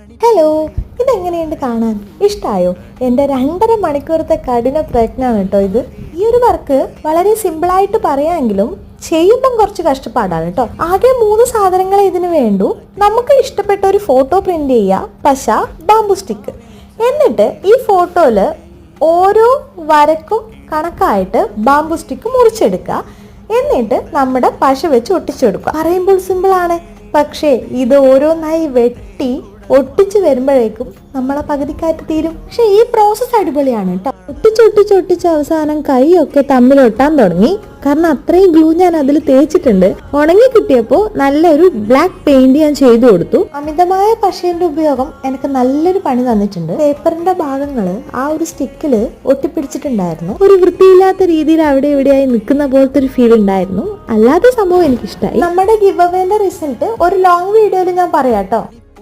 Hello, ഇതെങ്ങനെയുണ്ട് കാണാൻ? ഇഷ്ടമായോ? എൻ്റെ 2.5 മണിക്കൂറത്തെ കഠിന പ്രയത്നമാണ് കേട്ടോ ഇത്. ഈ ഒരു വർക്ക് വളരെ സിമ്പിളായിട്ട് പറയാമെങ്കിലും ചെയ്യുമ്പം കുറച്ച് കഷ്ടപ്പാടാണ് കേട്ടോ. ആകെ 3 സാധനങ്ങളെ ഇതിന് വേണ്ടു. നമുക്ക് ഇഷ്ടപ്പെട്ട ഒരു ഫോട്ടോ പ്രിന്റ് ചെയ്യുക, പശ, ബാംബു സ്റ്റിക്ക്. എന്നിട്ട് ഈ ഫോട്ടോയിൽ ഓരോ വരക്കും കണക്കായിട്ട് ബാംബു സ്റ്റിക്ക് മുറിച്ചെടുക്കുക. എന്നിട്ട് നമ്മുടെ പശ വെച്ച് ഒട്ടിച്ചെടുക്കുക. പറയുമ്പോൾ സിമ്പിളാണ്, പക്ഷേ ഇത് ഓരോന്നായി വെട്ടി ഒട്ടിച്ച് വരുമ്പോഴേക്കും നമ്മളെ പകുതിക്കാറ്റ് തീരും. പക്ഷെ ഈ പ്രോസസ്സ് അടിപൊളിയാണ് കേട്ടോ. ഒട്ടിച്ചൊട്ടിച്ച് അവസാനം കൈയൊക്കെ തമ്മിൽ ഒട്ടാൻ തുടങ്ങി. കാരണം അത്രയും ഗ്ലൂ ഞാൻ അതിൽ തേച്ചിട്ടുണ്ട്. ഉണങ്ങി കിട്ടിയപ്പോൾ നല്ലൊരു ബ്ലാക്ക് പെയിന്റ് ഞാൻ ചെയ്തു കൊടുത്തു. അമിതമായ പശയുടെ ഉപയോഗം എനിക്ക് നല്ലൊരു പണി തന്നിട്ടുണ്ട്. പേപ്പറിന്റെ ഭാഗങ്ങൾ ആ ഒരു സ്റ്റിക്കില് ഒട്ടിപ്പിടിച്ചിട്ടുണ്ടായിരുന്നു. ഒരു വൃത്തിയില്ലാത്ത രീതിയിൽ അവിടെ എവിടെയായി നിൽക്കുന്ന പോലത്തെ ഒരു ഫീൽ ഉണ്ടായിരുന്നു. അല്ലാതെ സംഭവം എനിക്കിഷ്ടമായി. നമ്മുടെ ഗിവ് അവേന്റെ റിസൾട്ട് ഒരു ലോങ് വീഡിയോയിൽ ഞാൻ പറയാം കേട്ടോ.